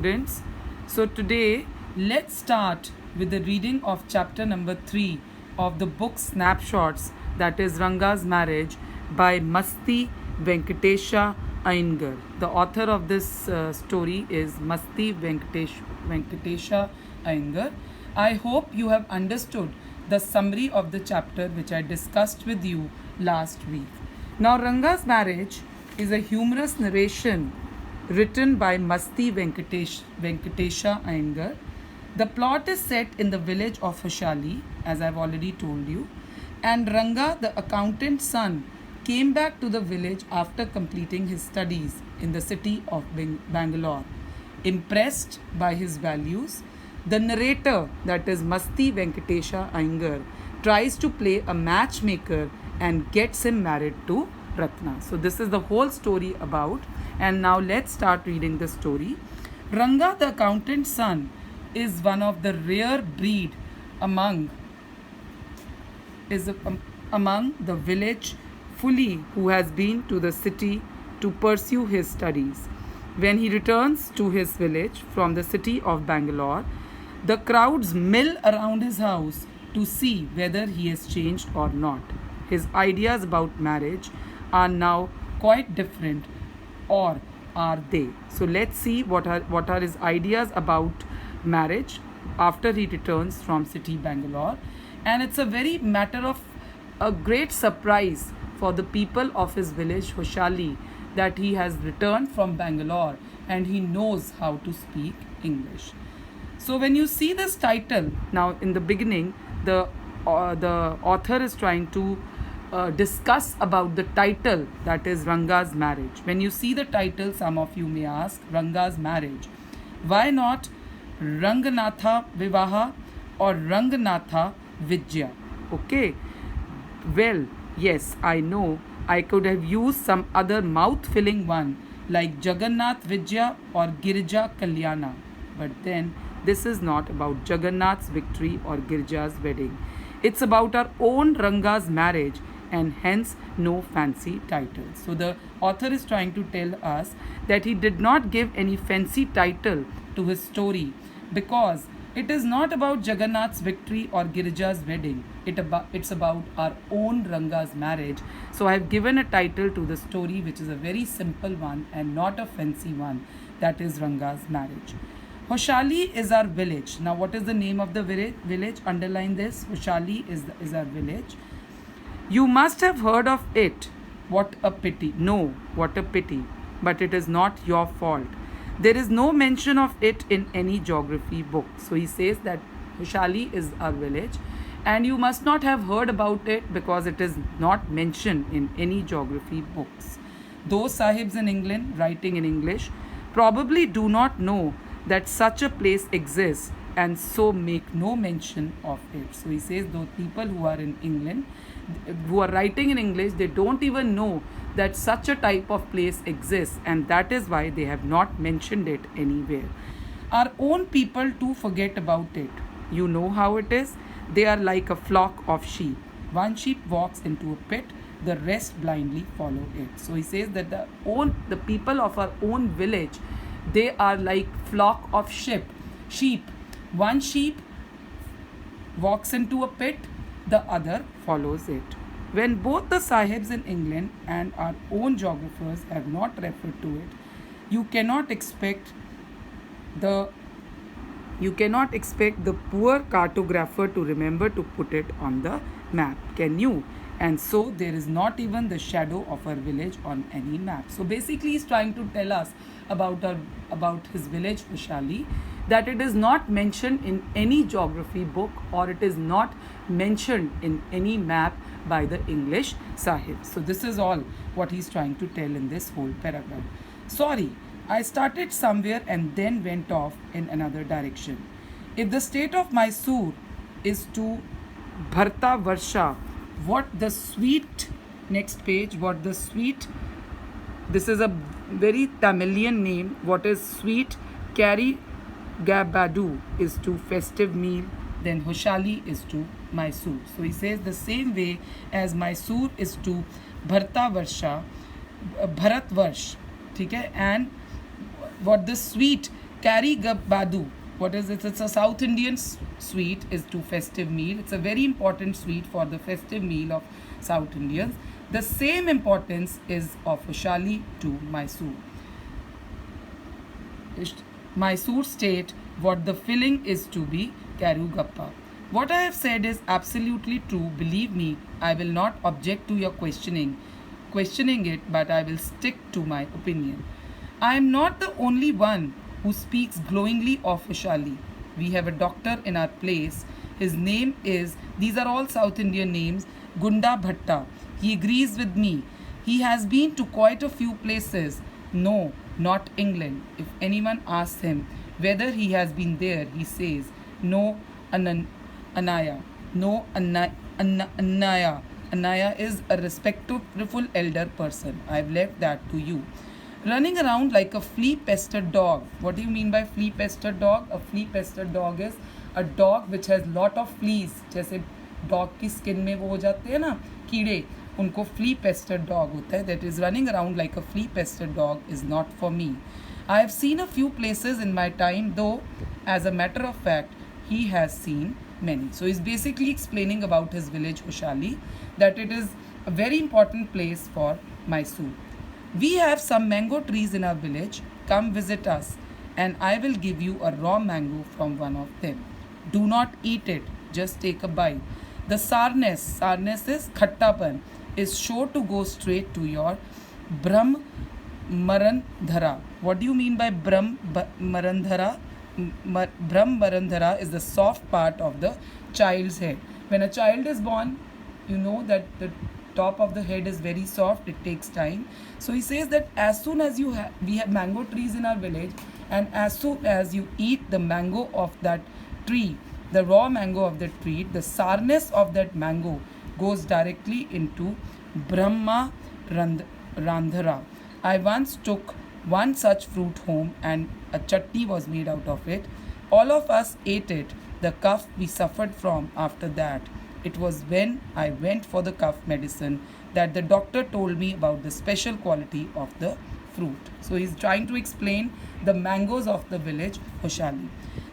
students. So today let's start with the reading of chapter number 3 of the book Snapshots, that is Ranga's Marriage by Masti Venkatesha Iyengar. The author of this story is Masti Venkatesha Iyengar. I hope you have understood the summary of the chapter which I discussed with you last week. Now, Ranga's Marriage is a humorous narration written by Masti Venkatesha Iyengar. The plot is set in the village of Hoshali, as I've already told you, and Ranga, the accountant's son, came back to the village after completing his studies in the city of Bangalore. Impressed by his values, the narrator, that is Masti Venkatesha Iyengar, tries to play a matchmaker and gets him married to Ratna. So this is the whole story about, and now let's start reading the story. Ranga, the accountant's son, is one of the rare breed among the village fully who has been to the city to pursue his studies. When he returns to his village from the city of Bangalore, the crowds mill around his house to see whether he has changed or not. His ideas about marriage are now quite different, or are they? So let's see what are his ideas about marriage after he returns from city Bangalore. And it's a very matter of a great surprise for the people of his village Hoshali that he has returned from Bangalore and he knows how to speak English. So when you see this title, now in the beginning the author is trying to discuss about the title, that is Ranga's Marriage. When you see the title, some of you may ask, Ranga's Marriage, why not Ranganatha Vivaha or Ranganatha Vidya? Okay, well, yes, I know I could have used some other mouth-filling one like Jagannath Vidya or Girija Kalyana, but then this is not about Jagannath's victory or Girja's wedding. It's about our own Ranga's marriage, and hence no fancy title. So the author is trying to tell us that he did not give any fancy title to his story because it is not about Jagannath's victory or Girija's wedding. It's about our own Ranga's marriage. So I have given a title to the story which is a very simple one and not a fancy one, that is Ranga's Marriage. Hoshali is our village. Now what is the name of the village? Underline this. Hoshali is our village. You must have heard of it. What a pity. No, what a pity. But it is not your fault. There is no mention of it in any geography book. So he says that Hoshali is our village and you must not have heard about it because it is not mentioned in any geography books. Those sahibs in England writing in English probably do not know that such a place exists and so make no mention of it. So he says those people who are in England, who are writing in English, they don't even know that such a type of place exists, and that is why they have not mentioned it anywhere. Our own people too forget about it. You know how it is? They are like a flock of sheep. One sheep walks into a pit, the rest blindly follow it. So he says that the people of our own village, they are like flock of sheep. One sheep walks into a pit, the other follows it. When both the sahibs in England and our own geographers have not referred to it, you cannot expect the poor cartographer to remember to put it on the map, can you? And so there is not even the shadow of our village on any map. So basically he's trying to tell us about his village Hoshali, that it is not mentioned in any geography book or it is not mentioned in any map by the English sahib. So this is all what he's trying to tell in this whole paragraph. Sorry, I started somewhere and then went off in another direction. If the state of Mysore is to Bharta Varsha, what the sweet, next page, what the sweet, this is a very Tamilian name, what is sweet Kari Gabadu is to festive meal, then Hoshali is to Mysore. So he says the same way as Mysore is to Bharta Varsha, Bharat Varsh, ठीक है, and what the sweet Kari Badu. What is it? It's a South Indian sweet is to festive meal. It's a very important sweet for the festive meal of South Indians. The same importance is of Ushali to Mysore. Mysore state what the filling is to be Karugappa. What I have said is absolutely true. Believe me, I will not object to your questioning it, but I will stick to my opinion. I am not the only one who speaks glowingly of Ushali. We have a doctor in our place. His name is, these are all South Indian names, Gunda Bhatta. He agrees with me. He has been to quite a few places. No, not England. If anyone asks him whether he has been there, he says, no, Anaya. No, Anaya. Anaya is a respectful elder person. I've left that to you. Running around like a flea-pestered dog. What do you mean by flea-pestered dog? A flea-pestered dog is a dog which has lot of fleas. जैसे dog की skin में वो हो जाते हैं ना कीड़े, उनको flea-pestered dog होता है. That is running around like a flea-pestered dog is not for me. I have seen a few places in my time, though, as a matter of fact, he has seen many. So he's basically explaining about his village Ushali, that it is a very important place for Mysore. We have some mango trees in our village. Come visit us, and I will give you a raw mango from one of them. Do not eat it, just take a bite. The sarness is khattapan, is sure to go straight to your Brahm Marandhara. What do you mean by Brahm Marandhara? Brahm Marandhara is the soft part of the child's head. When a child is born, you know that the top of the head is very soft. It takes time. So he says that as soon as we have mango trees in our village, and as soon as you eat the mango of that tree, the raw mango of the tree, the sourness of that mango goes directly into Brahma Randhara. I once took one such fruit home and a chutney was made out of it. All of us ate it. The cough we suffered from after that. It was when I went for the cough medicine that the doctor told me about the special quality of the fruit. So he's trying to explain the mangoes of the village Ushali.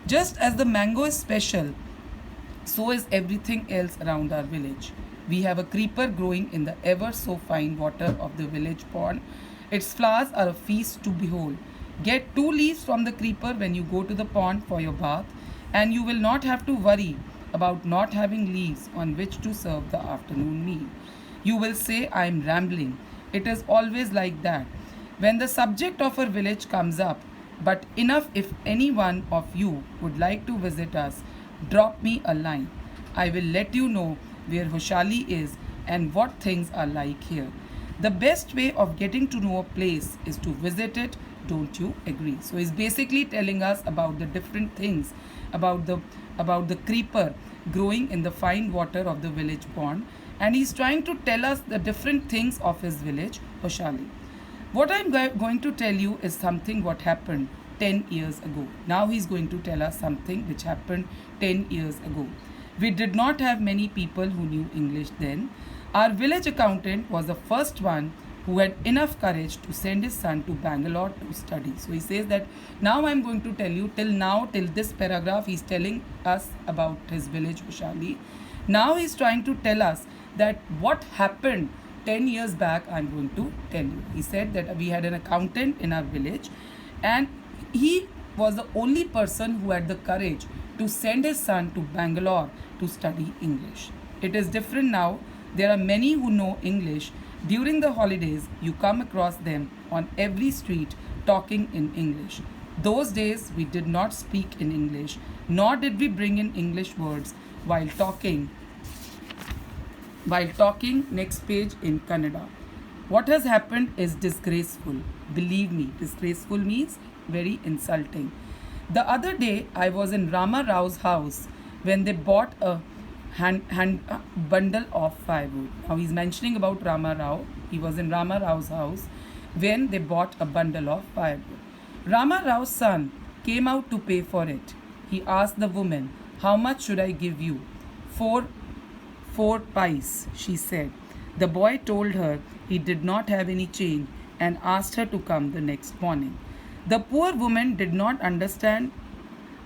Just as the mango is special, so is everything else around our village. We have a creeper growing in the ever so fine water of the village pond. Its flowers are a feast to behold. Get 2 leaves from the creeper when you go to the pond for your bath, and you will not have to worry about not having leaves on which to serve the afternoon meal. You will say, I am rambling. It is always like that. When the subject of our village comes up, but enough if any one of you would like to visit us, drop me a line. I will let you know where Ushali is and what things are like here. The best way of getting to know a place is to visit it. Don't you agree? So he's basically telling us about the different things about the creeper growing in the fine water of the village pond, and he's trying to tell us the different things of his village Ushali. What I'm going to tell you is something what happened 10 years ago. Now he's going to tell us something which happened 10 years ago. We did not have many people who knew English then. Our village accountant was the first one who had enough courage to send his son to Bangalore to study. So he says that now I'm going to tell you, till this paragraph, he's telling us about his village Ushali. Now he's trying to tell us that what happened 10 years back, I'm going to tell you. He said that we had an accountant in our village, and he was the only person who had the courage to send his son to Bangalore to study English. It is different now. There are many who know English. During the holidays, you come across them on every street talking in English. Those days, we did not speak in English, nor did we bring in English words while talking. Next page in Kannada. What has happened is disgraceful. Believe me, disgraceful means very insulting. The other day, I was in Rama Rao's house when they bought a bundle of firewood. Now he's mentioning about Rama Rao. He was in Rama Rao's house when they bought a bundle of firewood. Rama Rao's son came out to pay for it. He asked the woman, how much should I give you? Four pice, she said. The boy told her he did not have any change and asked her to come the next morning. The poor woman did not understand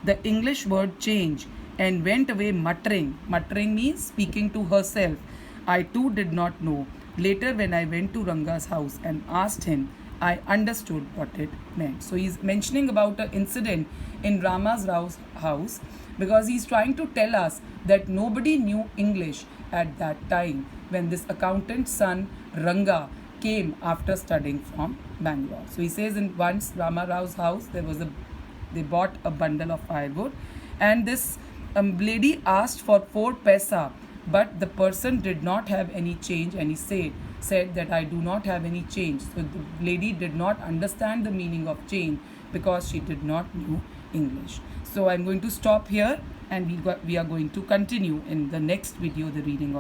the English word change and went away muttering. Muttering means speaking to herself. I too did not know. Later, when I went to Ranga's house and asked him, I understood what it meant. So he's mentioning about an incident in Rama's house because he's trying to tell us that nobody knew English at that time when this accountant's son Ranga came after studying from Bangalore. So he says in once Rama Rao's house they bought a bundle of firewood, and this lady asked for 4 paisa, but the person did not have any change, and he said that I do not have any change. So the lady did not understand the meaning of change because she did not know English. So I'm going to stop here, and we are going to continue in the next video the reading of